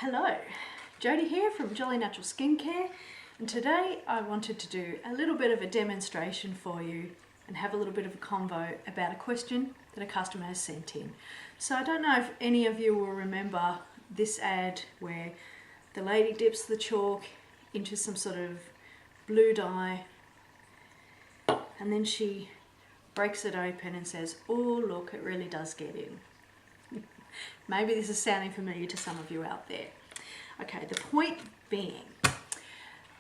Hello, Jody here from Joli Natural Skincare, and today I wanted to do a little bit of a demonstration for you and have a little bit of a convo about a question that a customer has sent in. So I don't know if any of you will remember this ad where the lady dips the chalk into some sort of blue dye and then she breaks it open and says, "Oh look, it really does get in." Maybe this is sounding familiar to some of you out there. Okay, the point being,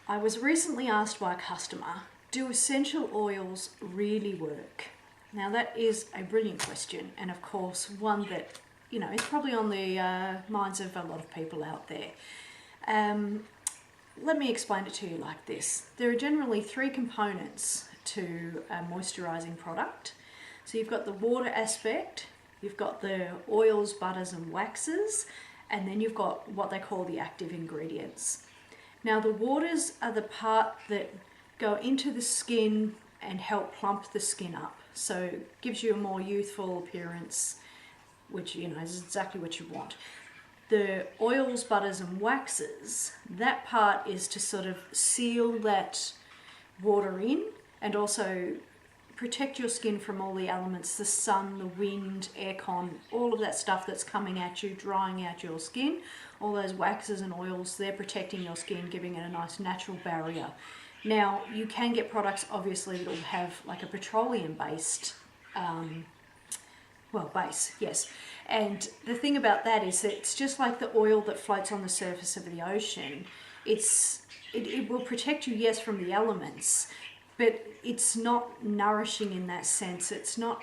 I was recently asked by a customer, do essential oils really work? Now that is a brilliant question, and of course one that, you know, is probably on the minds of a lot of people out there. Let me explain it to you like this. There are generally three components to a moisturizing product. So you've got the water aspect, you've got the oils, butters and waxes, and then you've got what they call the active ingredients. Now the waters are the part that go into the skin and help plump the skin up. So it gives you a more youthful appearance, which, you know, is exactly what you want. The oils, butters and waxes, that part is to sort of seal that water in and also protect your skin from all the elements, the sun, the wind, aircon, all of that stuff that's coming at you, drying out your skin. All those waxes and oils, they're protecting your skin, giving it a nice natural barrier. Now, you can get products, obviously, that will have like a petroleum-based, base, yes. And the thing about that is that it's just like the oil that floats on the surface of the ocean. It will protect you, yes, from the elements, but it's not nourishing in that sense. It's not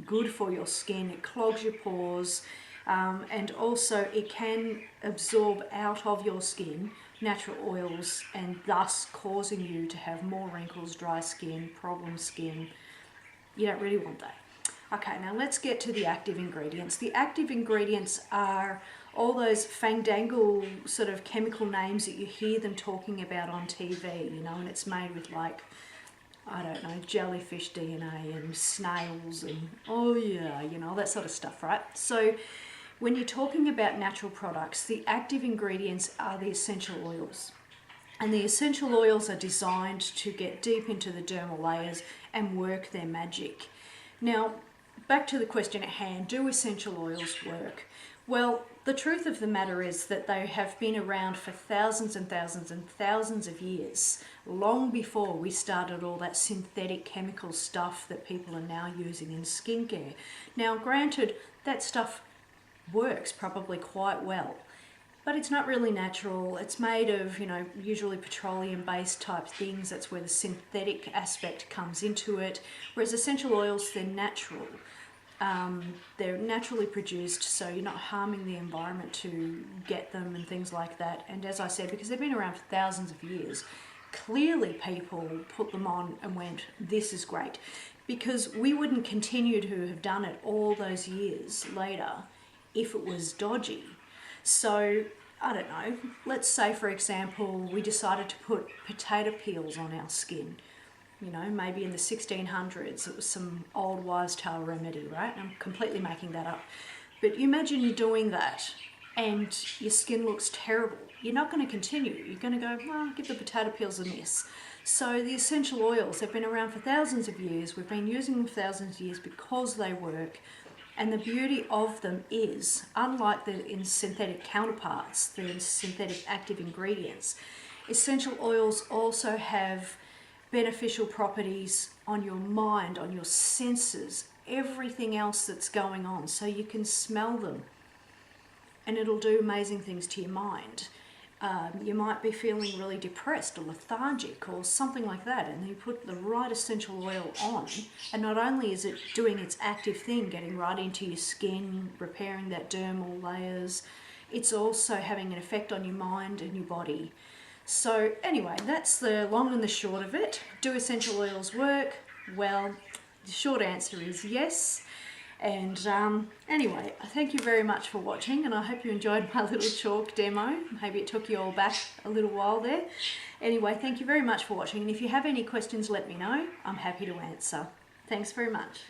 good for your skin. It clogs your pores, and also it can absorb out of your skin natural oils and thus causing you to have more wrinkles, dry skin, problem skin. You don't really want that. Okay, now let's get to the active ingredients. The active ingredients are all those fandangle sort of chemical names that you hear them talking about on TV, you know, and it's made with like, I don't know, jellyfish DNA and snails and, oh yeah, you know, that sort of stuff, right? So when you're talking about natural products, the active ingredients are the essential oils. And the essential oils are designed to get deep into the dermal layers and work their magic. Now, back to the question at hand, do essential oils work? Well, the truth of the matter is that they have been around for thousands and thousands and thousands of years, long before we started all that synthetic chemical stuff that people are now using in skincare. Now, granted, that stuff works probably quite well, but it's not really natural. It's made of, you know, usually petroleum-based type things. That's where the synthetic aspect comes into it. Whereas essential oils, they're natural. They're naturally produced, so you're not harming the environment to get them and things like that. And as I said, because they've been around for thousands of years, clearly people put them on and went, this is great. Because we wouldn't continue to have done it all those years later if it was dodgy. So, I don't know, let's say for example, we decided to put potato peels on our skin. You know, maybe in the 1600s, it was some old wives' tale remedy, right? I'm completely making that up. But you imagine you're doing that and your skin looks terrible. You're not going to continue. You're going to go, well, give the potato peels a miss. So the essential oils have been around for thousands of years. We've been using them for thousands of years because they work. And the beauty of them is, unlike the synthetic counterparts, the synthetic active ingredients, essential oils also have beneficial properties on your mind, on your senses, everything else that's going on. So you can smell them and it'll do amazing things to your mind. You might be feeling really depressed or lethargic or something like that, and you put the right essential oil on, and not only is it doing its active thing, getting right into your skin, repairing that dermal layers, it's also having an effect on your mind and your body. So anyway, that's the long and the short of it. Do essential oils work? Well, the short answer is yes. And anyway, thank you very much for watching, and I hope you enjoyed my little chalk demo. Maybe it took you all back a little while there. Anyway, thank you very much for watching, and if you have any questions, let me know. I'm happy to answer. Thanks very much.